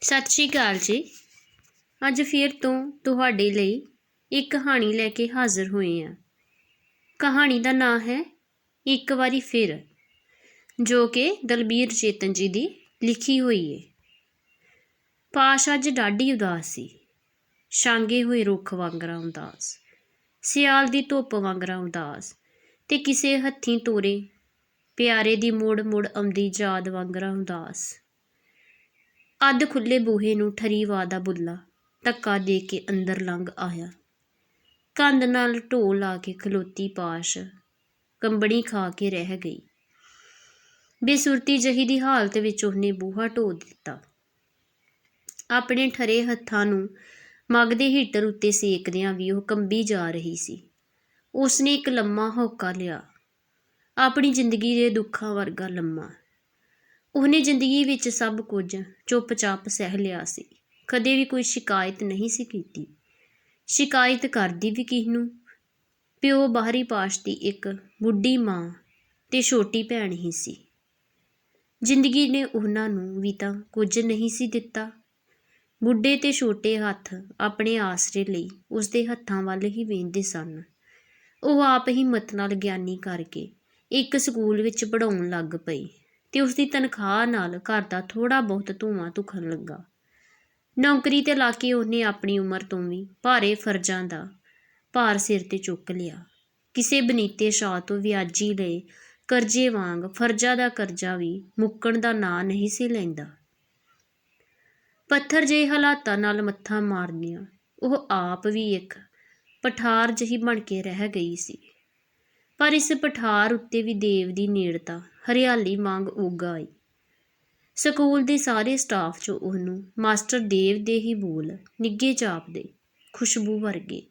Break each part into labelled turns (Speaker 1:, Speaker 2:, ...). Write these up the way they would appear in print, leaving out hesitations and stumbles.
Speaker 1: ਸਤਿ ਸ਼੍ਰੀ ਅਕਾਲ ਜੀ। ਅੱਜ ਫਿਰ ਤੋਂ ਤੁਹਾਡੇ ਲਈ ਇੱਕ ਕਹਾਣੀ ਲੈ ਕੇ ਹਾਜ਼ਰ ਹੋਏ ਹਾਂ। ਕਹਾਣੀ ਦਾ ਨਾਂ ਹੈ ਇੱਕ ਵਾਰੀ ਫਿਰ, ਜੋ ਕਿ ਦਲਬੀਰ ਚੇਤਨ ਜੀ ਦੀ ਲਿਖੀ ਹੋਈ ਹੈ। ਪਾਸ਼ ਅੱਜ ਡਾਢੀ ਉਦਾਸ ਸੀ। ਛਾਂਗੇ ਹੋਏ ਰੁੱਖ ਵਾਂਗਰਾਂ ਉਦਾਸ, ਸਿਆਲ ਦੀ ਧੁੱਪ ਵਾਂਗਰਾਂ ਉਦਾਸ, ਤੇ ਕਿਸੇ ਹੱਥੀਂ ਤੋਰੇ ਪਿਆਰੇ ਦੀ ਮੁੜ ਮੁੜ ਆਉਂਦੀ ਯਾਦ ਵਾਂਗਰਾਂ ਉਦਾਸ। ਅੱਧ ਖੁੱਲ੍ਹੇ ਬੂਹੇ ਨੂੰ ਠਰੀਵਾ ਦਾ ਬੁੱਲਾ ਧੱਕਾ ਦੇ ਕੇ ਅੰਦਰ ਲੰਘ ਆਇਆ। ਕੰਧ ਨਾਲ ਢੋਹ ਲਾ ਕੇ ਖਲੋਤੀ ਪਾਸ਼ ਕੰਬਣੀ ਖਾ ਕੇ ਰਹਿ ਗਈ। ਬੇਸੁਰਤੀ ਜਿਹੀ ਦੀ ਹਾਲਤ ਵਿੱਚ ਉਹਨੇ ਬੂਹਾ ਢੋਹ ਦਿੱਤਾ। ਆਪਣੇ ਠਰੇ ਹੱਥਾਂ ਨੂੰ ਮੱਗ ਦੇ ਹੀਟਰ ਉੱਤੇ ਸੇਕਦਿਆਂ ਵੀ ਉਹ ਕੰਬੀ ਜਾ ਰਹੀ ਸੀ। ਉਸਨੇ ਇੱਕ ਲੰਮਾ ਹੌਕਾ ਲਿਆ, ਆਪਣੀ ਜ਼ਿੰਦਗੀ ਦੇ ਦੁੱਖਾਂ ਵਰਗਾ ਲੰਮਾ। ਉਹਨੇ ਜ਼ਿੰਦਗੀ ਵਿੱਚ ਸਭ ਕੁਝ ਚੁੱਪ-ਚਾਪ ਸਹਿ ਲਿਆ ਸੀ, ਕਦੇ ਵੀ ਕੋਈ ਸ਼ਿਕਾਇਤ ਨਹੀਂ ਸੀ ਕੀਤੀ। ਸ਼ਿਕਾਇਤ ਕਰਦੀ ਵੀ ਕਿਹਨੂੰ? ਪਿਓ ਬਾਹਰੀ ਪਾਸ਼ ਦੀ ਇੱਕ ਬੁੱਢੀ ਮਾਂ ਤੇ ਛੋਟੀ ਭੈਣ ਹੀ ਸੀ। ਜ਼ਿੰਦਗੀ ਨੇ ਉਹਨਾਂ ਨੂੰ ਵੀ ਤਾਂ ਕੁਝ ਨਹੀਂ ਸੀ ਦਿੱਤਾ। ਬੁੱਢੇ ਤੇ ਛੋਟੇ ਹੱਥ ਆਪਣੇ ਆਸਰੇ ਲਈ ਉਸਦੇ ਹੱਥਾਂ ਵੱਲ ਹੀ ਵੇਖਦੇ ਸਨ। ਉਹ ਆਪ ਹਿੰਮਤ ਨਾਲ ਗਿਆਨੀ ਕਰਕੇ ਇੱਕ ਸਕੂਲ ਵਿੱਚ ਪੜ੍ਹਾਉਣ ਲੱਗ ਪਈ ਤੇ ਉਸਦੀ ਤਨਖਾਹ ਨਾਲ ਘਰ ਦਾ ਥੋੜ੍ਹਾ ਬਹੁਤ ਧੂੰਆਂ ਧੁਖਣ ਲੱਗਾ। ਨੌਕਰੀ 'ਤੇ ਲਾ ਕੇ ਉਹਨੇ ਆਪਣੀ ਉਮਰ ਤੋਂ ਵੀ ਭਾਰੇ ਫਰਜ਼ਾਂ ਦਾ ਭਾਰ ਸਿਰ 'ਤੇ ਚੁੱਕ ਲਿਆ। ਕਿਸੇ ਬਨੀਤੇ ਸ਼ਾਹ ਤੋਂ ਵਿਆਜੀ ਲਏ ਕਰਜ਼ੇ ਵਾਂਗ ਫਰਜ਼ਾਂ ਦਾ ਕਰਜ਼ਾ ਵੀ ਮੁੱਕਣ ਦਾ ਨਾਂ ਨਹੀਂ ਸੀ ਲੈਂਦਾ। ਪੱਥਰ ਜਿਹੇ ਹਾਲਾਤਾਂ ਨਾਲ ਮੱਥਾ ਮਾਰਦਿਆਂ ਉਹ ਆਪ ਵੀ ਇੱਕ ਪਠਾਰ ਜਿਹੀ ਬਣ ਕੇ ਰਹਿ ਗਈ ਸੀ। ਪਰ ਇਸ ਪਠਾਰ ਉੱਤੇ ਵੀ ਦੇਵ ਦੀ ਨੇੜਤਾ ਹਰਿਆਲੀ ਵਾਂਗ ਉੱਗ ਆਈ। ਸਕੂਲ ਦੇ ਸਾਰੇ ਸਟਾਫ 'ਚੋਂ ਉਹਨੂੰ ਮਾਸਟਰ ਦੇਵ ਦੇ ਹੀ ਬੋਲ ਨਿੱਘੇ ਜਾਪਦੇ, ਖੁਸ਼ਬੂ ਵਰਗੇ।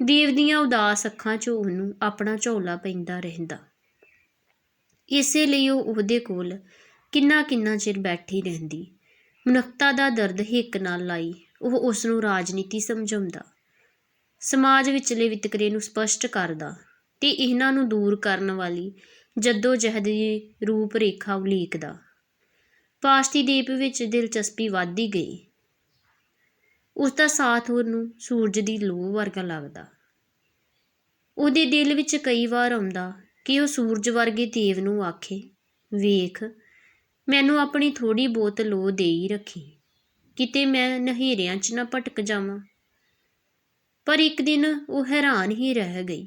Speaker 1: ਦੇਵ ਦੀਆਂ ਉਦਾਸ ਅੱਖਾਂ 'ਚੋਂ ਉਹਨੂੰ ਆਪਣਾ ਝੋਲਾ ਪੈਂਦਾ ਰਹਿੰਦਾ। ਇਸੇ ਲਈ ਉਹ ਉਹਦੇ ਕੋਲ ਕਿੰਨਾ ਚਿਰ ਬੈਠੀ ਰਹਿੰਦੀ। ਮਨੁੱਖਤਾ ਦਾ ਦਰਦ ਹਿੱਕ ਨਾਲ ਲਾਈ ਉਹ ਉਸਨੂੰ ਰਾਜਨੀਤੀ ਸਮਝਾਉਂਦਾ, ਸਮਾਜ ਵਿਚਲੇ ਵਿਤਕਰੇ ਨੂੰ ਸਪਸ਼ਟ ਕਰਦਾ ਤੇ ਇਹਨਾਂ ਨੂੰ ਦੂਰ ਕਰਨ ਵਾਲੀ ਜੱਦੋ-ਜਹਿਦ ਦੀ ਰੂਪ ਰੇਖਾ ਉਲੀਕਦਾ। ਪਾਸ਼ਦੀਪ ਵਿੱਚ ਦਿਲਚਸਪੀ ਵੱਧਦੀ ਗਈ। ਉਸਦਾ ਸਾਥ ਉਹਨੂੰ ਸੂਰਜ ਦੀ ਲੋ ਵਰਗਾ ਲੱਗਦਾ। ਉਹਦੇ ਦਿਲ ਵਿੱਚ ਕਈ ਵਾਰ ਆਉਂਦਾ ਕਿ ਉਹ ਸੂਰਜ ਵਰਗੇ ਦੇਵ ਨੂੰ ਆਖੇ, ਵੇਖ, ਮੈਨੂੰ ਆਪਣੀ ਥੋੜ੍ਹੀ ਬਹੁਤ ਲੋ ਦੇ ਹੀ ਰੱਖੀ, ਕਿਤੇ ਮੈਂ ਨਹੇਰਿਆਂ 'ਚ ਨਾ ਭਟਕ ਜਾਵਾਂ। ਪਰ ਇੱਕ ਦਿਨ ਉਹ ਹੈਰਾਨ ਹੀ ਰਹਿ ਗਈ।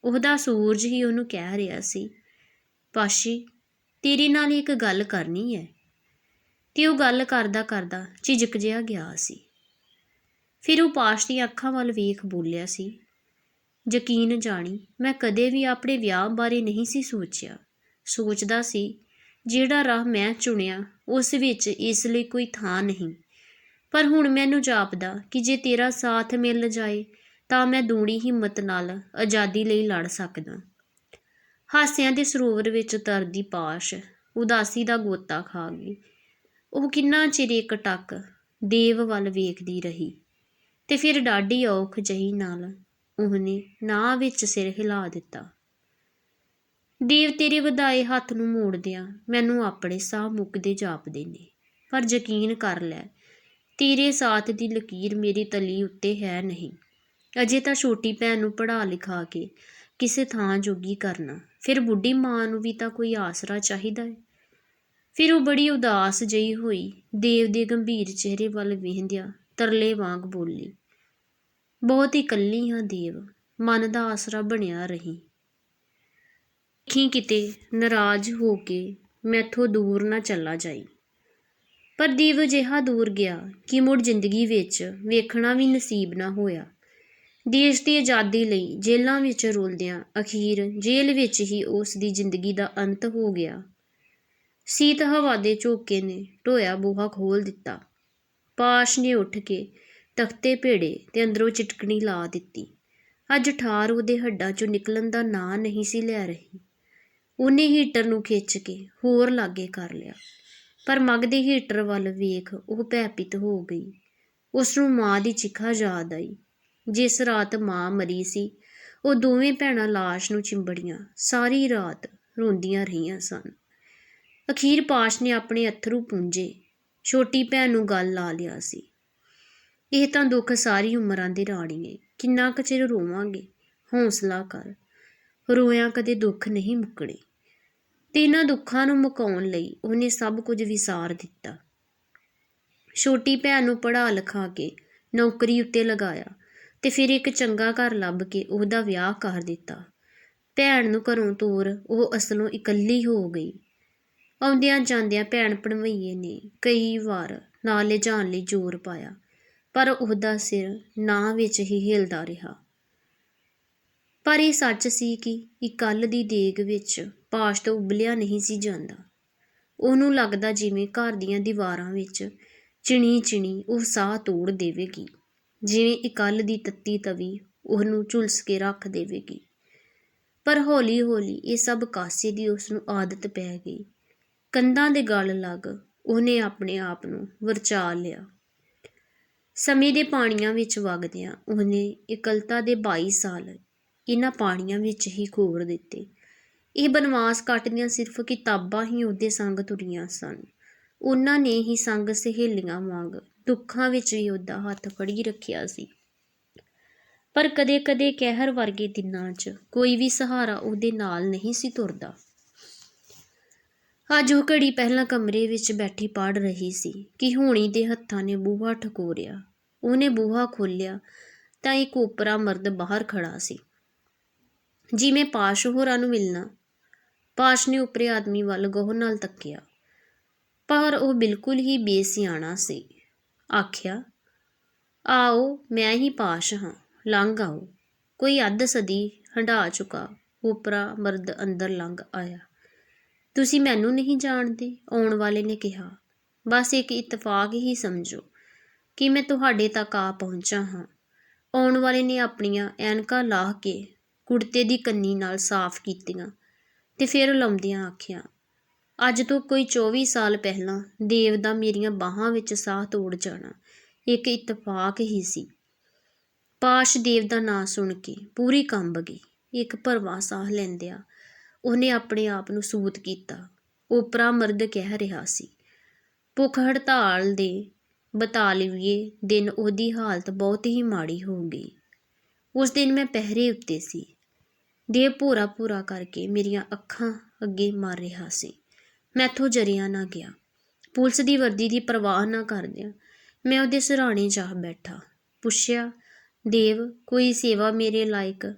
Speaker 1: ਉਹਦਾ ਸੂਰਜ ਹੀ ਉਹਨੂੰ ਕਹਿ ਰਿਹਾ ਸੀ, ਪਾਸ਼ੀ, ਤੇਰੇ ਨਾਲ ਇੱਕ ਗੱਲ ਕਰਨੀ ਹੈ। ਤੇ ਉਹ ਗੱਲ ਕਰਦਾ ਕਰਦਾ ਝਿਜਕ ਜਿਹਾ ਗਿਆ ਸੀ। ਫਿਰ ਉਹ ਪਾਸ਼ ਦੀਆਂ ਅੱਖਾਂ ਵੱਲ ਵੇਖ ਬੋਲਿਆ ਸੀ, ਯਕੀਨ ਜਾਣੀ ਮੈਂ ਕਦੇ ਵੀ ਆਪਣੇ ਵਿਆਹ ਬਾਰੇ ਨਹੀਂ ਸੀ ਸੋਚਿਆ। ਸੋਚਦਾ ਸੀ ਜਿਹੜਾ ਰਾਹ ਮੈਂ ਚੁਣਿਆ ਉਸ ਵਿੱਚ ਇਸ ਲਈ ਕੋਈ ਥਾਂ ਨਹੀਂ। ਪਰ ਹੁਣ ਮੈਨੂੰ ਜਾਪਦਾ ਕਿ ਜੇ ਤੇਰਾ ਸਾਥ ਮਿਲ ਜਾਏ ਤਾਂ ਮੈਂ ਦੂਣੀ ਹਿੰਮਤ ਨਾਲ ਆਜ਼ਾਦੀ ਲਈ ਲੜ ਸਕਦਾ। ਹਾਸਿਆਂ ਦੇ ਸਰੋਵਰ ਵਿੱਚ ਤਰਦੀ ਪਾਸ਼ ਉਦਾਸੀ ਦਾ ਗੋਤਾ ਖਾ ਗਈ। ਉਹ ਕਿੰਨਾ ਚਿਰ ਇੱਕ ਟੱਕ ਦੇਵ ਵੱਲ ਵੇਖਦੀ ਰਹੀ ਤੇ ਫਿਰ ਡਾਢੀ ਔਖ ਜਿਹੀ ਨਾਲ ਉਹਨੇ ਨਾਂਹ ਵਿੱਚ ਸਿਰ ਹਿਲਾ ਦਿੱਤਾ। ਦੇਵ ਤੇਰੇ ਵਧਾਏ ਹੱਥ ਨੂੰ ਮੋੜਦਿਆਂ ਮੈਨੂੰ ਆਪਣੇ ਸਾਹ ਮੁੱਕਦੇ ਜਾਪਦੇ ਨੇ। ਪਰ ਯਕੀਨ ਕਰ ਲੈ, ਤੇਰੇ ਸਾਥ ਦੀ ਲਕੀਰ ਮੇਰੀ ਤਲੀ ਉੱਤੇ ਹੈ ਨਹੀਂ। ਅਜੇ ਤਾਂ ਛੋਟੀ ਭੈਣ ਨੂੰ ਪੜ੍ਹਾ ਲਿਖਾ ਕੇ ਕਿਸੇ ਥਾਂ ਜੋਗੀ ਕਰਨਾ, ਫਿਰ ਬੁੱਢੀ ਮਾਂ ਨੂੰ ਵੀ ਤਾਂ ਕੋਈ ਆਸਰਾ ਚਾਹੀਦਾ ਹੈ। ਫਿਰ ਉਹ ਬੜੀ ਉਦਾਸ ਜਿਹੀ ਹੋਈ ਦੇਵ ਦੇ ਗੰਭੀਰ ਚਿਹਰੇ ਵੱਲ ਵੇਖਦਿਆਂ ਤਰਲੇ ਵਾਂਗ ਬੋਲੀ, ਬਹੁਤ ਇਕੱਲੀ ਹਾਂ ਦੇਵ, ਮਨ ਦਾ ਆਸਰਾ ਬਣਿਆ ਰਹੀ। ਦੇਖੀ ਕਿਤੇ ਨਾਰਾਜ਼ ਹੋ ਕੇ ਮੈਥੋਂ ਦੂਰ ਨਾ ਚਲਾ ਜਾਈ। ਪਰ ਦੇਵ ਅਜਿਹਾ ਦੂਰ ਗਿਆ ਕਿ ਮੁੜ ਜ਼ਿੰਦਗੀ ਵਿੱਚ ਵੇਖਣਾ ਵੀ ਨਸੀਬ ਨਾ ਹੋਇਆ। ਦੇਸ਼ ਦੀ ਆਜ਼ਾਦੀ ਲਈ ਜੇਲ੍ਹਾਂ ਵਿੱਚ ਰੁਲਦਿਆਂ ਅਖੀਰ ਜੇਲ੍ਹ ਵਿੱਚ ਹੀ ਉਸ ਦੀ ਜ਼ਿੰਦਗੀ ਦਾ ਅੰਤ ਹੋ ਗਿਆ। ਸੀਤ ਹਵਾ ਦੇ ਝੋਕੇ ਨੇ ਢੋਇਆ ਬੂਹਾ ਖੋਲ੍ਹ ਦਿੱਤਾ। ਪਾਸ਼ ਨੇ ਉੱਠ ਕੇ ਤਖਤੇ ਭੇੜੇ ਤੇ ਅੰਦਰੋਂ ਚਿਟਕਣੀ ਲਾ ਦਿੱਤੀ। ਅੱਜ ਠਾਰ ਉਹਦੇ ਹੱਡਾਂ 'ਚੋਂ ਨਿਕਲਣ ਦਾ ਨਾਂ ਨਹੀਂ ਸੀ ਲੈ ਰਹੀ। ਉਹਨੇ ਹੀਟਰ ਨੂੰ ਖਿੱਚ ਕੇ ਹੋਰ ਲਾਗੇ ਕਰ ਲਿਆ, ਪਰ ਮੱਗ ਦੇ ਹੀਟਰ ਵੱਲ ਵੇਖ ਉਹ ਭੈਭੀਤ ਹੋ ਗਈ। ਉਸਨੂੰ ਮਾਂ ਦੀ ਚਿਖਾ ਯਾਦ ਆਈ। ਜਿਸ ਰਾਤ ਮਾਂ ਮਰੀ ਸੀ, ਉਹ ਦੋਵੇਂ ਭੈਣਾਂ ਲਾਸ਼ ਨੂੰ ਚਿੰਬੜੀਆਂ ਸਾਰੀ ਰਾਤ ਰੋਂਦੀਆਂ ਰਹੀਆਂ ਸਨ। ਅਖੀਰ ਪਾਸ਼ ਨੇ ਆਪਣੇ ਅੱਥਰੂ ਪੂੰਝੇ ਛੋਟੀ ਭੈਣ ਨੂੰ ਗੱਲ ਲਾ ਲਿਆ ਸੀ। ਇਹ ਤਾਂ ਦੁੱਖ ਸਾਰੀ ਉਮਰਾਂ ਦੇ ਰਾਣੀ ਏ, ਕਿੰਨਾ ਕੁ ਚਿਰ ਰੋਵਾਂਗੇ, ਹੌਸਲਾ ਕਰ, ਰੋਇਆਂ ਕਦੇ ਦੁੱਖ ਨਹੀਂ ਮੁੱਕਣੇ। ਤੇ ਇਹਨਾਂ ਦੁੱਖਾਂ ਨੂੰ ਮੁਕਾਉਣ ਲਈ ਉਹਨੇ ਸਭ ਕੁਝ ਵਿਸਾਰ ਦਿੱਤਾ। ਛੋਟੀ ਭੈਣ ਨੂੰ ਪੜ੍ਹਾ ਲਿਖਾ ਕੇ ਨੌਕਰੀ ਉੱਤੇ ਲਗਾਇਆ ਤੇ ਫਿਰ ਇੱਕ ਚੰਗਾ ਘਰ ਲੱਭ ਕੇ ਉਹਦਾ ਵਿਆਹ ਕਰ ਦਿੱਤਾ। ਭੈਣ ਨੂੰ ਘਰੋਂ ਤੋਰ ਉਹ ਅਸਲੋਂ ਇਕੱਲੀ ਹੋ ਗਈ। ਆਉਂਦਿਆਂ ਜਾਂਦਿਆਂ ਭੈਣ ਭਣਵਈਏ ਨੇ ਕਈ ਵਾਰ ਨਾਲ ਲਿਜਾਣ ਲਈ ਜ਼ੋਰ ਪਾਇਆ, ਪਰ ਉਹਦਾ ਸਿਰ ਨਾ ਵਿੱਚ ਹੀ ਹਿਲਦਾ ਰਿਹਾ। ਪਰ ਇਹ ਸੱਚ ਸੀ ਕਿ ਇਕੱਲ ਦੀ ਦੇਗ ਵਿੱਚ ਪਾਸ਼ ਤੋਂ ਉਬਲਿਆ ਨਹੀਂ ਸੀ ਜਾਂਦਾ। ਉਹਨੂੰ ਲੱਗਦਾ ਜਿਵੇਂ ਘਰ ਦੀਆਂ ਦੀਵਾਰਾਂ ਵਿੱਚ ਚਿਣੀ ਉਹ ਸਾਹ ਤੋੜ ਦੇਵੇਗੀ, ਜਿਵੇਂ ਇਕੱਲ ਦੀ ਤੱਤੀ ਤਵੀ ਉਹਨੂੰ ਝੁਲਸ ਕੇ ਰੱਖ ਦੇਵੇਗੀ। ਪਰ ਹੌਲੀ ਹੌਲੀ ਇਹ ਸਭ ਕਾਸੇ ਦੀ ਉਸਨੂੰ ਆਦਤ ਪੈ ਗਈ। ਕੰਧਾਂ ਦੇ ਗਲ ਲੱਗ ਉਹਨੇ ਆਪਣੇ ਆਪ ਨੂੰ ਵਰਚਾ ਲਿਆ। ਸਮੇਂ ਦੇ ਪਾਣੀਆਂ ਵਿੱਚ ਵਗਦਿਆਂ ਉਹਨੇ ਇਕੱਲਤਾ ਦੇ 22 ਸਾਲ ਇਹਨਾਂ ਪਾਣੀਆਂ ਵਿੱਚ ਹੀ ਖੋਰ ਦਿੱਤੇ। ਇਹ ਬਨਵਾਸ ਕੱਟਦੀਆਂ ਸਿਰਫ ਕਿਤਾਬਾਂ ਹੀ ਉਹਦੇ ਸੰਗ ਤੁਰੀਆਂ ਸਨ। ਉਹਨਾਂ ਨੇ ਹੀ ਸੰਗ ਸਹੇਲੀਆਂ ਵਾਂਗ ਦੁੱਖਾਂ ਵਿੱਚ ਵੀ ਉਹਦਾ ਹੱਥ ਫੜੀ ਰੱਖਿਆ ਸੀ। ਪਰ ਕਦੇ ਕਦੇ ਕਹਿਰ ਵਰਗੇ ਦਿਨਾਂ 'ਚ ਕੋਈ ਵੀ ਸਹਾਰਾ ਉਹਦੇ ਨਾਲ ਨਹੀਂ ਸੀ ਤੁਰਦਾ। ਅੱਜ ਉਹ ਘੜੀ ਪਹਿਲਾਂ ਕਮਰੇ ਵਿੱਚ ਬੈਠੀ ਪੜ੍ਹ ਰਹੀ ਸੀ ਕਿ ਹੋਣੀ ਦੇ ਹੱਥਾਂ ਨੇ ਬੂਹਾ ਠਕੋਰਿਆ। ਉਹਨੇ ਬੂਹਾ ਖੋਲ੍ਹਿਆ ਤਾਂ ਇੱਕ ਓਪਰਾ ਮਰਦ ਬਾਹਰ ਖੜਾ ਸੀ, ਜਿਵੇਂ ਪਾਸ਼ ਹੋਰਾਂ ਨੂੰ ਮਿਲਣਾ। ਪਾਸ਼ ਨੇ ਉਪਰੇ ਆਦਮੀ ਵੱਲ ਗਹੁ ਨਾਲ ਤੱਕਿਆ, ਪਰ ਉਹ ਬਿਲਕੁਲ ਹੀ ਬੇਸਿਆਣਾ ਸੀ। ਆਖਿਆ, ਆਓ, ਮੈਂ ਹੀ ਪਾਸ਼ ਹਾਂ, ਲੰਘ ਆਓ। ਕੋਈ ਅੱਧ ਸਦੀ ਹੰਢਾ ਚੁੱਕਾ ਓਪਰਾ ਮਰਦ ਅੰਦਰ ਲੰਘ ਆਇਆ। ਤੁਸੀਂ ਮੈਨੂੰ ਨਹੀਂ ਜਾਣਦੇ? ਆਉਣ ਵਾਲੇ ਨੇ ਕਿਹਾ। ਬਸ ਇੱਕ ਇਤਫਾਕ ਹੀ ਸਮਝੋ ਕਿ ਮੈਂ ਤੁਹਾਡੇ ਤੱਕ ਆ ਪਹੁੰਚਾ ਹਾਂ। ਆਉਣ ਵਾਲੇ ਨੇ ਆਪਣੀਆਂ ਐਨਕਾਂ ਲਾਹ ਕੇ ਕੁੜਤੇ ਦੀ ਕੰਨੀ ਨਾਲ ਸਾਫ਼ ਕੀਤੀਆਂ ਤੇ ਫਿਰ ਲਾਉਂਦਿਆਂ ਆਖਿਆ, ਅੱਜ ਤੋਂ ਕੋਈ 24 ਸਾਲ ਪਹਿਲਾਂ ਦੇਵ ਦਾ ਮੇਰੀਆਂ ਬਾਹਾਂ ਵਿੱਚ ਸਾਹ ਤੋੜ ਜਾਣਾ ਇੱਕ ਇਤਫਾਕ ਹੀ ਸੀ। ਪਾਸ਼ ਦੇਵ ਦਾ ਨਾਂ ਸੁਣ ਕੇ ਪੂਰੀ ਕੰਬ ਗਈ। ਇੱਕ ਭਰਵਾਂ ਸਾਹ ਲੈਂਦਿਆਂ ਉਹਨੇ ਆਪਣੇ ਆਪ ਨੂੰ ਸੂਤ ਕੀਤਾ। ਓਪਰਾ ਮਰਦ ਕਹਿ ਰਿਹਾ ਸੀ, ਭੁੱਖ ਹੜਤਾਲ ਦੇ 42ਵੇਂ ਦਿਨ ਉਹਦੀ ਹਾਲਤ ਬਹੁਤ ਹੀ ਮਾੜੀ ਹੋ ਗਈ। ਉਸ ਦਿਨ ਮੈਂ ਪਹਿਰੇ ਉੱਤੇ ਸੀ। ਦੇਵ ਭੂਰਾ ਕਰਕੇ ਮੇਰੀਆਂ ਅੱਖਾਂ ਅੱਗੇ ਮਰ ਰਿਹਾ ਸੀ। ਮੈਥੋਂ ਜਰਿਆ ਨਾ ਗਿਆ। ਪੁਲਿਸ ਦੀ ਵਰਦੀ ਦੀ ਪਰਵਾਹ ਨਾ ਕਰਦਿਆਂ ਮੈਂ ਉਹਦੇ ਸਿਰਹਾਣੇ ਜਾ ਬੈਠਾ। ਪੁੱਛਿਆ, ਦੇਵ, ਕੋਈ ਸੇਵਾ ਮੇਰੇ ਲਾਇਕ?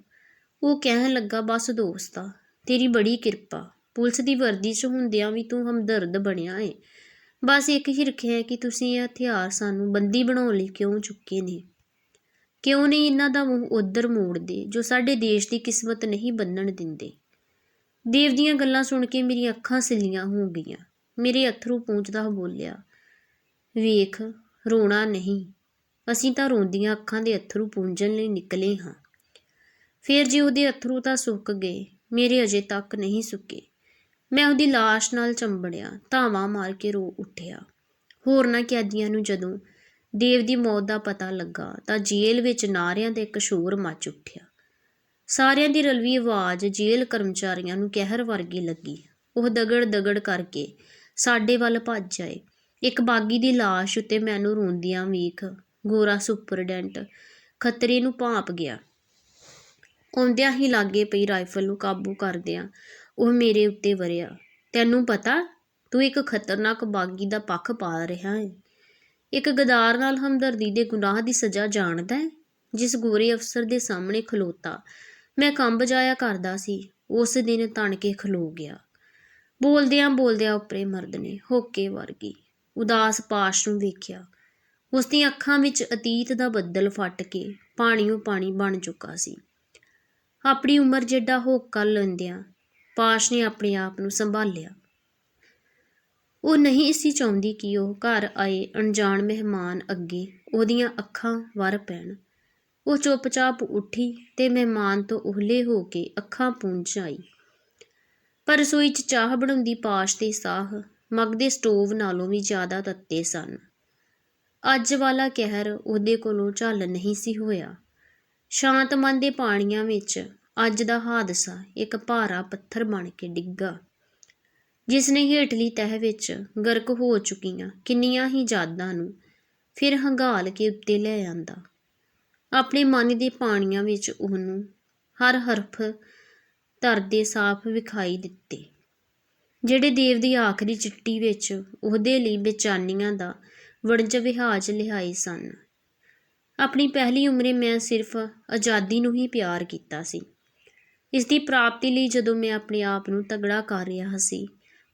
Speaker 1: ਉਹ ਕਹਿਣ ਲੱਗਾ, ਬਸ ਦੋਸਤਾ, ਤੇਰੀ ਬੜੀ ਕਿਰਪਾ। ਪੁਲਿਸ ਦੀ ਵਰਦੀ 'ਚ ਹੁੰਦਿਆਂ ਵੀ ਤੂੰ ਹਮਦਰਦ ਬਣਿਆ ਏ। ਬਸ ਇੱਕ ਹਿਰਖ ਹੈ ਕਿ ਤੁਸੀਂ ਇਹ ਹਥਿਆਰ ਸਾਨੂੰ ਬੰਦੀ ਬਣਾਉਣ ਲਈ ਕਿਉਂ ਚੁੱਕੇ ਨੇ? ਕਿਉਂ ਨਹੀਂ ਇਹਨਾਂ ਦਾ ਮੂੰਹ ਉੱਧਰ ਮੋੜਦੇ ਜੋ ਸਾਡੇ ਦੇਸ਼ ਦੀ ਕਿਸਮਤ ਨਹੀਂ ਬੰਨਣ ਦਿੰਦੇ? ਦੇਵ ਦੀਆਂ ਗੱਲਾਂ ਸੁਣ ਕੇ ਮੇਰੀਆਂ ਅੱਖਾਂ ਸਿੱਲੀਆਂ ਹੋ ਗਈਆਂ। ਮੇਰੇ ਅੱਥਰੂ ਪੂੰਝਦਾ ਬੋਲਿਆ, ਵੇਖ, ਰੋਣਾ ਨਹੀਂ, ਅਸੀਂ ਤਾਂ ਰੋਂਦੀਆਂ ਅੱਖਾਂ ਦੇ ਅੱਥਰੂ ਪੂੰਝਣ ਲਈ ਨਿਕਲੇ ਹਾਂ। ਫਿਰ ਜੇ ਉਹਦੇ ਅੱਥਰੂ ਤਾਂ ਸੁੱਕ ਗਏ, ਮੇਰੇ ਅਜੇ ਤੱਕ ਨਹੀਂ ਸੁੱਕੇ। ਮੈਂ ਉਹਦੀ ਲਾਸ਼ ਨਾਲ ਚੰਬੜਿਆ, ਧਾਵਾਂ ਮਾਰ ਕੇ ਰੋ ਉੱਠਿਆ। ਹੋਰਨਾਂ ਕੈਦੀਆਂ ਨੂੰ ਜਦੋਂ ਦੇਵ ਦੀ ਮੌਤ ਦਾ ਪਤਾ ਲੱਗਾ ਤਾਂ ਜੇਲ੍ਹ ਵਿੱਚ ਨਾਅਰਿਆਂ ਦਾ ਇੱਕ ਸ਼ੋਰ ਮੱਚ ਉੱਠਿਆ। ਸਾਰਿਆਂ ਦੀ ਰਲਵੀਂ ਆਵਾਜ਼ ਜੇਲ੍ਹ ਕਰਮਚਾਰੀਆਂ ਨੂੰ ਕਹਿਰ ਵਰਗੀ ਲੱਗੀ। ਉਹ ਦਗੜ ਕਰਕੇ ਸਾਡੇ ਵੱਲ ਭੱਜ ਆਏ। ਇੱਕ ਬਾਗੀ ਦੀ ਲਾਸ਼ ਉੱਤੇ ਮੈਨੂੰ ਰੋਂਦਿਆਂ ਵੇਖ ਗੋਰਾ ਸੁਪਰਡੈਂਟ ਖਤਰੇ ਨੂੰ ਭਾਂਪ ਗਿਆ। ਆਉਂਦਿਆਂ ਹੀ ਲਾਗੇ ਪਈ ਰਾਈਫਲ ਨੂੰ ਕਾਬੂ ਕਰਦਿਆਂ ਉਹ ਮੇਰੇ ਉੱਤੇ ਵਰਿਆ। ਤੈਨੂੰ ਪਤਾ, ਤੂੰ ਇੱਕ ਖਤਰਨਾਕ ਬਾਗੀ ਦਾ ਪੱਖ ਪਾ ਰਿਹਾ ਹੈ। ਇੱਕ ਗਦਾਰ ਨਾਲ ਹਮਦਰਦੀ ਦੇ ਗੁਨਾਹ ਦੀ ਸਜ਼ਾ ਜਾਣਦਾ ਹੈ? ਜਿਸ ਗੋਰੇ ਅਫਸਰ ਦੇ ਸਾਹਮਣੇ ਖਲੋਤਾ ਮੈਂ ਕੰਬ ਜਾਇਆ ਕਰਦਾ ਸੀ, ਉਸ ਦਿਨ ਤਣ ਕੇ ਖਲੋ ਗਿਆ। ਬੋਲਦਿਆਂ ਉਪਰੇ ਮਰਦ ਨੇ ਹੋਕੇ ਵਰਗੀ ਉਦਾਸ ਪਾਸ਼ ਨੂੰ ਵੇਖਿਆ। ਉਸ ਦੀਆਂ ਅੱਖਾਂ ਵਿੱਚ ਅਤੀਤ ਦਾ ਬੱਦਲ ਫਟ ਕੇ ਪਾਣੀਓ ਪਾਣੀ ਬਣ ਚੁੱਕਾ ਸੀ। ਆਪਣੀ ਉਮਰ ਜਿੱਡਾ ਹੋਕਾ ਲੈਂਦਿਆਂ ਪਾਸ਼ ਨੇ ਆਪਣੇ ਆਪ ਨੂੰ ਸੰਭਾਲਿਆ। ਉਹ ਨਹੀਂ ਸੀ ਚਾਹੁੰਦੀ ਕਿ ਉਹ ਘਰ ਆਏ ਅਣਜਾਣ ਮਹਿਮਾਨ ਅੱਗੇ ਉਹਦੀਆਂ ਅੱਖਾਂ ਵਰ ਪੈਣ। ਉਹ ਚੁੱਪਚਾਪ ਉੱਠੀ ਤੇ ਮਹਿਮਾਨ ਤੋਂ ਉਹਲੇ ਹੋ ਕੇ ਅੱਖਾਂ ਪੂੰਝ ਆਈ। ਪਰ ਰਸੋਈ 'ਚ ਚਾਹ ਬਣਾਉਂਦੀ ਪਾਸ਼ ਦੇ ਸਾਹ ਮੱਗ ਦੇ ਸਟੋਵ ਨਾਲੋਂ ਵੀ ਜ਼ਿਆਦਾ ਤੱਤੇ ਸਨ। ਅੱਜ ਵਾਲਾ ਕਹਿਰ ਉਹਦੇ ਕੋਲੋਂ ਝੱਲ ਨਹੀਂ ਸੀ ਹੋਇਆ। ਸ਼ਾਂਤ ਮਨ ਦੇ ਪਾਣੀਆਂ ਵਿੱਚ ਅੱਜ ਦਾ ਹਾਦਸਾ ਇੱਕ ਭਾਰਾ ਪੱਥਰ ਬਣ ਕੇ ਡਿੱਗਾ। ਜਿਸ ਨੇ ਹੇਠਲੀ ਤਹਿ ਵਿੱਚ ਗਰਕ ਹੋ ਚੁੱਕੀਆਂ ਕਿੰਨੀਆਂ ਹੀ ਯਾਦਾਂ ਨੂੰ ਫਿਰ ਹੰਗਾਲ ਕੇ ਉੱਤੇ ਲੈ ਆਂਦਾ। ਆਪਣੇ ਮਨ ਦੇ ਪਾਣੀਆਂ ਵਿੱਚ ਉਹਨੂੰ ਹਰ ਹਰਫ ਤਰਦੇ ਸਾਫ਼ ਵਿਖਾਈ ਦਿੱਤੇ, ਜਿਹੜੇ ਦੇਵ ਦੀ ਆਖਰੀ ਚਿੱਠੀ ਵਿੱਚ ਉਹਦੇ ਲਈ ਬੇਚੈਨੀਆਂ ਦਾ ਵਣਜ ਵਿਹਾਜ ਲਿਆਏ ਸਨ। ਆਪਣੀ ਪਹਿਲੀ ਉਮਰੇ ਮੈਂ ਸਿਰਫ ਆਜ਼ਾਦੀ ਨੂੰ ਹੀ ਪਿਆਰ ਕੀਤਾ ਸੀ। ਇਸ ਦੀ ਪ੍ਰਾਪਤੀ ਲਈ ਜਦੋਂ ਮੈਂ ਆਪਣੇ ਆਪ ਨੂੰ ਤਗੜਾ ਕਰ ਰਿਹਾ ਸੀ,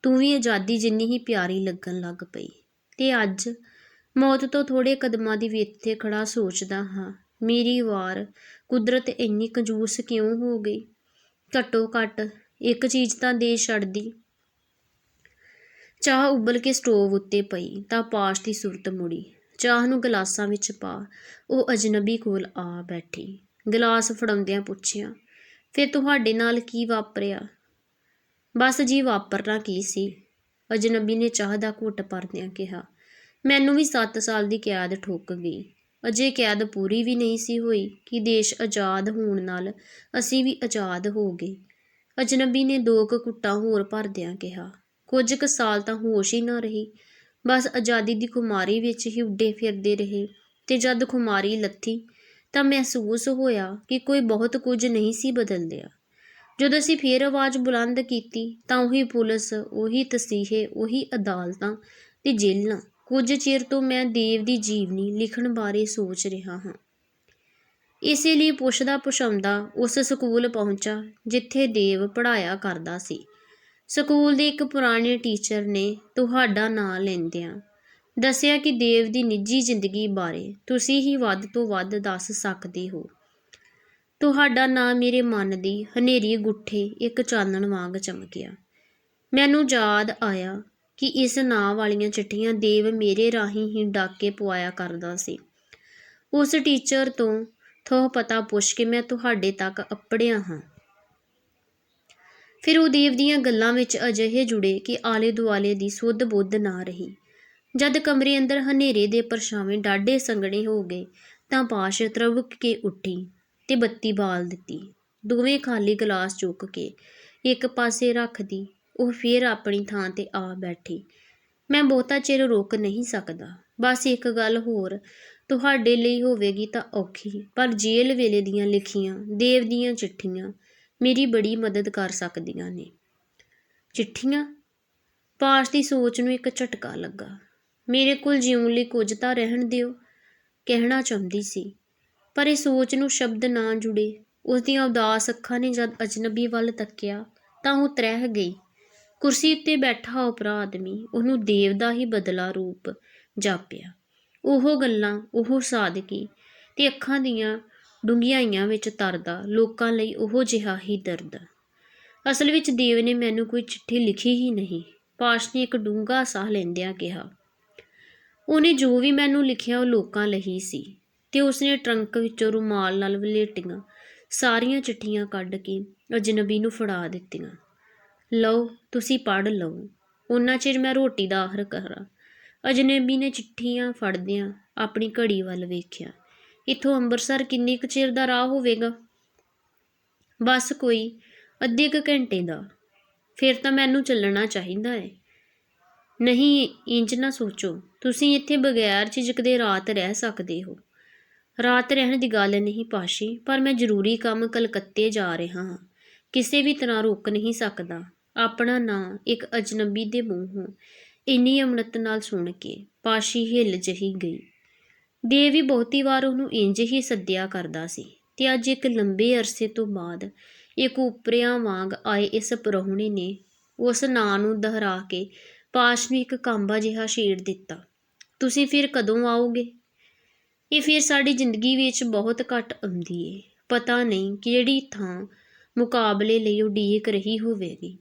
Speaker 1: ਤੂੰ ਵੀ ਆਜ਼ਾਦੀ ਜਿੰਨੀ ਹੀ ਪਿਆਰੀ ਲੱਗਣ ਲੱਗ ਪਈ। ਤੇ ਅੱਜ ਮੌਤ ਤੋਂ ਥੋੜ੍ਹੇ ਕਦਮਾਂ ਦੀ ਵਿੱਥ ਖੜਾ ਸੋਚਦਾ ਹਾਂ, ਮੇਰੀ ਵਾਰ ਕੁਦਰਤ ਇੰਨੀ ਕੰਜੂਸ ਕਿਉਂ ਹੋ ਗਈ। ਘੱਟੋ ਘੱਟ ਇੱਕ ਚੀਜ਼ ਤਾਂ ਦੇ ਛੱਡਦੀ। ਚਾਹ ਉਬਲ ਕੇ ਸਟੋਵ ਉੱਤੇ ਪਈ ਤਾਂ ਪਾਸ਼ ਦੀ ਸੁਰਤ ਮੁੜੀ। ਚਾਹ ਨੂੰ ਗਲਾਸਾਂ ਵਿੱਚ ਪਾ ਉਹ ਅਜਨਬੀ ਕੋਲ ਆ ਬੈਠੀ। ਗਲਾਸ ਫੜਾਉਂਦਿਆਂ ਪੁੱਛਿਆ, ਫਿਰ ਤੁਹਾਡੇ ਨਾਲ ਕੀ ਵਾਪਰਿਆ? ਬਸ ਜੀ, ਵਾਪਰਨਾ ਕੀ ਸੀ, ਅਜਨਬੀ ਨੇ ਚਾਹ ਦਾ ਘੁੱਟ ਭਰਦਿਆਂ ਕਿਹਾ। ਮੈਨੂੰ ਵੀ 7 ਸਾਲ ਦੀ ਕੈਦ ਠੁੱਕ ਗਈ। ਅਜੇ ਕੈਦ ਪੂਰੀ ਵੀ ਨਹੀਂ ਸੀ ਹੋਈ ਕਿ ਦੇਸ਼ ਆਜ਼ਾਦ ਹੋਣ ਨਾਲ ਅਸੀਂ ਵੀ ਆਜ਼ਾਦ ਹੋ ਗਏ। ਅਜਨਬੀ ਨੇ 2 ਘੁੱਟਾਂ ਹੋਰ ਭਰਦਿਆਂ ਕਿਹਾ। ਕੁਝ ਕੁ ਸਾਲ ਤਾਂ ਹੋਸ਼ ਹੀ ਨਾ ਰਹੀ, ਬਸ ਆਜ਼ਾਦੀ ਦੀ ਖੁਮਾਰੀ ਵਿੱਚ ਹੀ ਉੱਡੇ ਫਿਰਦੇ ਰਹੇ। ਤੇ ਜਦ ਖੁਮਾਰੀ ਲੱਥੀ ਤਾਂ ਮਹਿਸੂਸ ਹੋਇਆ ਕਿ ਕੋਈ ਬਹੁਤ ਕੁਝ ਨਹੀਂ ਸੀ ਬਦਲਿਆ। ਜਦੋਂ ਅਸੀਂ ਫੇਰ ਆਵਾਜ਼ ਬੁਲੰਦ ਕੀਤੀ ਤਾਂ ਉਹੀ ਪੁਲਿਸ, ਉਹੀ ਤਸੀਹੇ, ਉਹੀ ਅਦਾਲਤਾਂ ਤੇ ਜੇਲ੍ਹਾਂ। ਕੁਝ ਚਿਰ ਤੋਂ ਮੈਂ ਦੇਵ ਦੀ ਜੀਵਨੀ ਲਿਖਣ ਬਾਰੇ ਸੋਚ ਰਿਹਾ ਹਾਂ। ਇਸੇ ਲਈ ਪੁੱਛਦਾ ਪੁਛਾਉਂਦਾ ਉਸ ਸਕੂਲ ਪਹੁੰਚਾ ਜਿੱਥੇ ਦੇਵ ਪੜ੍ਹਾਇਆ ਕਰਦਾ ਸੀ। ਸਕੂਲ ਦੇ ਇੱਕ ਪੁਰਾਣੇ ਟੀਚਰ ਨੇ ਤੁਹਾਡਾ ਨਾਂ ਲੈਂਦਿਆਂ ਦੱਸਿਆ ਕਿ ਦੇਵ ਦੀ ਨਿੱਜੀ ਜ਼ਿੰਦਗੀ ਬਾਰੇ ਤੁਸੀਂ ਹੀ ਵੱਧ ਤੋਂ ਵੱਧ ਦੱਸ ਸਕਦੇ ਹੋ। ਤੁਹਾਡਾ ਨਾਂ ਮੇਰੇ ਮਨ ਦੀ ਹਨੇਰੀ ਗੁੱਠੇ ਇੱਕ ਚਾਨਣ ਵਾਂਗ ਚਮਕਿਆ। ਮੈਨੂੰ ਯਾਦ ਆਇਆ ਕਿ ਇਸ ਨਾਂ ਵਾਲੀਆਂ ਚਿੱਠੀਆਂ ਦੇਵ ਮੇਰੇ ਰਾਹੀਂ ਹੀ ਡਾਕੇ ਪਵਾਇਆ ਕਰਦਾ ਸੀ। ਉਸ ਟੀਚਰ ਤੋਂ ਥੋਹ ਪਤਾ ਪੁੱਛ ਕੇ ਮੈਂ ਤੁਹਾਡੇ ਤੱਕ ਅੱਪੜਿਆ ਹਾਂ। ਫਿਰ ਉਹ ਦੇਵ ਦੀਆਂ ਗੱਲਾਂ ਵਿੱਚ ਅਜਿਹੇ ਜੁੜੇ ਕਿ ਆਲੇ ਦੁਆਲੇ ਦੀ ਸੁੱਧ ਬੁੱਧ ਨਾ ਰਹੀ। ਜਦ ਕਮਰੇ ਅੰਦਰ ਹਨੇਰੇ ਦੇ ਪਰਛਾਵੇਂ ਡਾਢੇ ਸੰਘਣੇ ਹੋ ਗਏ ਤਾਂ ਪਾਸ਼ ਤਰਵਕ ਕੇ ਉੱਠੀ ਤੇ ਬੱਤੀ ਬਾਲ ਦਿੱਤੀ। ਦੋਵੇਂ ਖਾਲੀ ਗਲਾਸ ਚੁੱਕ ਕੇ ਇੱਕ ਪਾਸੇ ਰੱਖਦੀ ਉਹ ਫੇਰ ਆਪਣੀ ਥਾਂ ਤੇ ਆ ਬੈਠੀ। ਮੈਂ ਬਹੁਤਾ ਚਿਰ ਰੁਕ ਨਹੀਂ ਸਕਦਾ। ਬਸ ਇੱਕ ਗੱਲ ਹੋਰ, ਤੁਹਾਡੇ ਲਈ ਹੋਵੇਗੀ ਤਾਂ ਔਖੀ, ਪਰ ਜੇਲ੍ਹ ਵੇਲੇ ਦੀਆਂ ਲਿਖੀਆਂ ਦੇਵ ਦੀਆਂ ਚਿੱਠੀਆਂ ਮੇਰੀ ਬੜੀ ਮਦਦ ਕਰ ਸਕਦੀਆਂ ਨੇ। ਚਿੱਠੀਆਂ? ਪਾਸ਼ ਦੀ ਸੋਚ ਨੂੰ ਇੱਕ ਝਟਕਾ ਲੱਗਾ। ਮੇਰੇ ਕੋਲ ਜਿਉਣ ਲਈ ਕੁਝ ਤਾਂ ਰਹਿਣ ਦਿਓ, ਕਹਿਣਾ ਚਾਹੁੰਦੀ ਸੀ, ਪਰ ਇਹ ਸੋਚ ਨੂੰ ਸ਼ਬਦ ਨਾ ਜੁੜੇ। ਉਸ ਦੀਆਂ ਉਦਾਸ ਅੱਖਾਂ ਨੇ ਜਦ ਅਜਨਬੀ ਵੱਲ ਤੱਕਿਆ ਤਾਂ ਉਹ ਤ੍ਰਹਿ ਗਈ। ਕੁਰਸੀ ਉੱਤੇ ਬੈਠਾ ਉਪਰਾ ਆਦਮੀ ਉਹਨੂੰ ਦੇਵ ਦਾ ਹੀ ਬਦਲਾ ਰੂਪ ਜਾਪਿਆ। ਉਹ ਗੱਲਾਂ, ਉਹ ਸਾਦਗੀ ਤੇ ਅੱਖਾਂ ਦੀਆਂ ਡੂੰਘਿਆਈਆਂ ਵਿੱਚ ਤਰਦਾ ਲੋਕਾਂ ਲਈ ਉਹੋ ਜਿਹਾ ਹੀ ਦਰਦ। ਅਸਲ ਵਿੱਚ ਦੇਵ ਨੇ ਮੈਨੂੰ ਕੋਈ ਚਿੱਠੀ ਲਿਖੀ ਹੀ ਨਹੀਂ, ਪਾਸ਼ ਨੇ ਇੱਕ ਡੂੰਘਾ ਸਾਹ ਲੈਂਦਿਆਂ ਕਿਹਾ। ਉਹਨੇ ਜੋ ਵੀ ਮੈਨੂੰ ਲਿਖਿਆ ਉਹ ਲੋਕਾਂ ਲਈ ਸੀ। ਤੇ ਉਸਨੇ ਟਰੰਕ ਵਿੱਚੋਂ ਰੁਮਾਲ ਨਾਲ ਵਲੇਟੀਆਂ ਸਾਰੀਆਂ ਚਿੱਠੀਆਂ ਕੱਢ ਕੇ ਅਜਨਬੀ ਨੂੰ ਫੜਾ ਦਿੱਤੀਆਂ। ਲਓ, ਤੁਸੀਂ ਪੜ੍ਹ ਲਓ, ਓਨਾ ਚਿਰ ਮੈਂ ਰੋਟੀ ਦਾ ਆਹਰ ਕਰਾਂ। ਅਜਨਬੀ ਨੇ ਚਿੱਠੀਆਂ ਫੜਦਿਆਂ ਆਪਣੀ ਘੜੀ ਵੱਲ ਵੇਖਿਆ। ਇੱਥੋਂ ਅੰਮ੍ਰਿਤਸਰ ਕਿੰਨੇ ਕੁ ਚਿਰ ਦਾ ਰਾਹ ਹੋਵੇਗਾ? ਬਸ ਕੋਈ ਅੱਧੇ ਕੁ ਘੰਟੇ ਦਾ। ਫਿਰ ਤਾਂ ਮੈਨੂੰ ਚੱਲਣਾ ਚਾਹੀਦਾ ਹੈ। ਨਹੀਂ, ਇੰਜ ਨਾ ਸੋਚੋ, ਤੁਸੀਂ ਇੱਥੇ ਬਗੈਰ ਝਿਜਕਦੇ ਰਾਤ ਰਹਿ ਸਕਦੇ ਹੋ। ਰਾਤ ਰਹਿਣ ਦੀ ਗੱਲ ਨਹੀਂ ਪਾਸ਼ੀ, ਪਰ ਮੈਂ ਜ਼ਰੂਰੀ ਕੰਮ ਕਲਕੱਤੇ ਜਾ ਰਿਹਾ ਹਾਂ, ਕਿਸੇ ਵੀ ਤਰ੍ਹਾਂ ਰੁਕ ਨਹੀਂ ਸਕਦਾ। ਆਪਣਾ ਨਾਂ ਇੱਕ ਅਜਨਬੀ ਦੇ ਮੂੰਹੋਂ ਇੰਨੀ ਅਮਨਤ ਨਾਲ ਸੁਣ ਕੇ ਪਾਸ਼ੀ ਹਿੱਲ ਜਿਹੀ ਗਈ। ਦੇਵ ਵੀ ਬਹੁਤੀ ਵਾਰ ਉਹਨੂੰ ਇੰਜ ਹੀ ਸੱਦਿਆ ਕਰਦਾ ਸੀ ਤੇ ਅੱਜ ਇੱਕ ਲੰਬੇ ਅਰਸੇ ਤੋਂ ਬਾਅਦ ਇੱਕ ਉਪਰਿਆਂ ਵਾਂਗ ਆਏ ਇਸ ਪ੍ਰਾਹੁਣੇ ਨੇ ਉਸ ਨਾਂ ਨੂੰ ਦੁਹਰਾ ਕੇ ਪਾਸ਼ ਨੂੰ ਇੱਕ ਕਾਂਬਾ ਜਿਹਾ ਛੇੜ ਦਿੱਤਾ। ਤੁਸੀਂ ਫਿਰ ਕਦੋਂ ਆਓਗੇ? ਇਹ ਫਿਰ ਸਾਡੀ ਜ਼ਿੰਦਗੀ ਵਿੱਚ ਬਹੁਤ ਘੱਟ ਆਉਂਦੀ ਏ। ਪਤਾ ਨਹੀਂ ਕਿਹੜੀ ਥਾਂ ਮੁਕਾਬਲੇ ਲਈ ਉਡੀਕ ਰਹੀ ਹੋਵੇਗੀ।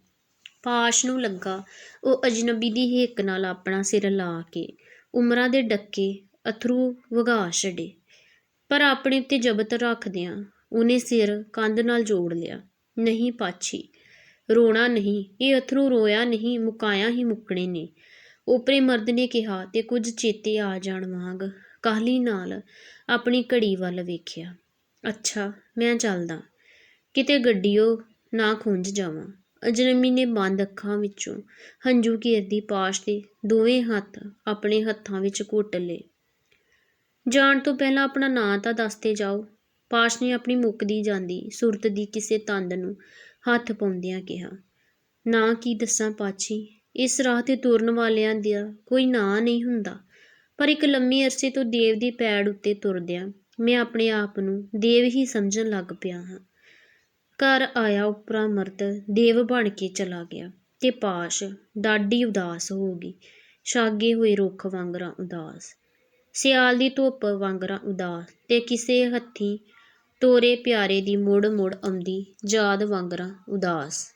Speaker 1: ਪਾਸ਼ ਨੂੰ ਲੱਗਾ ਉਹ ਅਜਨਬੀ ਦੀ ਹਿੱਕ ਨਾਲ ਆਪਣਾ ਸਿਰ ਲਾ ਕੇ ਉਮਰਾਂ ਦੇ ਡੱਕੇ ਅਥਰੂ ਵਗਾ ਛੱਡੇ, ਪਰ ਆਪਣੇ ਉੱਤੇ ਜ਼ਬਤ ਰੱਖਦਿਆਂ ਉਹਨੇ ਸਿਰ ਕੰਧ ਨਾਲ ਜੋੜ ਲਿਆ। ਨਹੀਂ ਪਾਛੀ, ਰੋਣਾ ਨਹੀਂ, ਇਹ ਅਥਰੂ ਰੋਇਆ ਨਹੀਂ, ਮੁਕਾਇਆ ਹੀ ਮੁੱਕਣੇ ਨੇ, ਓਪਰੇ ਮਰਦ ਨੇ ਕਿਹਾ ਤੇ ਕੁਝ ਚੇਤੇ ਆ ਜਾਣ ਵਾਂਗ ਕਾਹਲੀ ਨਾਲ ਆਪਣੀ ਘੜੀ ਵੱਲ ਵੇਖਿਆ। ਅੱਛਾ, ਮੈਂ ਚੱਲਦਾ, ਕਿਤੇ ਗੱਡੀਓ ਨਾ ਖੁੰਝ ਜਾਵਾਂ। ਅਜਨਬੀ ਨੇ ਬੰਦ ਅੱਖਾਂ ਵਿੱਚੋਂ ਹੰਝੂ ਘੇਰਦੀ ਪਾਸ਼ ਦੇ ਦੋਵੇਂ ਹੱਥ ਆਪਣੇ ਹੱਥਾਂ ਵਿੱਚ ਘੁੱਟ ਲਏ। ਜਾਣ ਤੋਂ ਪਹਿਲਾਂ ਆਪਣਾ ਨਾਂ ਤਾਂ ਦੱਸਦੇ ਜਾਓ, ਪਾਸ਼ ਨੇ ਆਪਣੀ ਮੁੱਕਦੀ ਜਾਂਦੀ ਸੁਰਤ ਦੀ ਕਿਸੇ ਤੰਦ ਨੂੰ ਹੱਥ ਪਾਉਂਦਿਆਂ ਕਿਹਾ। ਨਾਂ ਕੀ ਦੱਸਾਂ ਪਾਛੀ, ਇਸ ਰਾਹ 'ਤੇ ਤੁਰਨ ਵਾਲਿਆਂ ਦਾ ਕੋਈ ਨਾਂ ਨਹੀਂ ਹੁੰਦਾ, ਪਰ ਇੱਕ ਲੰਮੇ ਅਰਸੇ ਤੋਂ ਦੇਵ ਦੀ ਪੈੜ ਉੱਤੇ ਤੁਰਦਿਆਂ ਮੈਂ ਆਪਣੇ ਆਪ ਨੂੰ ਦੇਵ ਹੀ ਸਮਝਣ ਲੱਗ ਪਿਆ ਹਾਂ। ਘਰ ਆਇਆ ਉਪਰਾ ਮਰਦ ਦੇਵ ਬਣ ਕੇ ਚਲਾ ਗਿਆ ਤੇ ਪਾਸ਼ ਡਾਢੀ ਉਦਾਸ ਹੋ ਗਈ, ਛਾਗੇ ਹੋਏ ਰੁੱਖ ਵਾਂਗਰਾਂ ਉਦਾਸ, ਸਿਆਲ ਦੀ ਧੁੱਪ ਵਾਂਗਰਾਂ ਉਦਾਸ ਤੇ ਕਿਸੇ ਹੱਥੀਂ ਤੋਰੇ ਪਿਆਰੇ ਦੀ ਮੁੜ ਮੁੜ ਆਉਂਦੀ ਯਾਦ ਵਾਂਗਰਾਂ ਉਦਾਸ।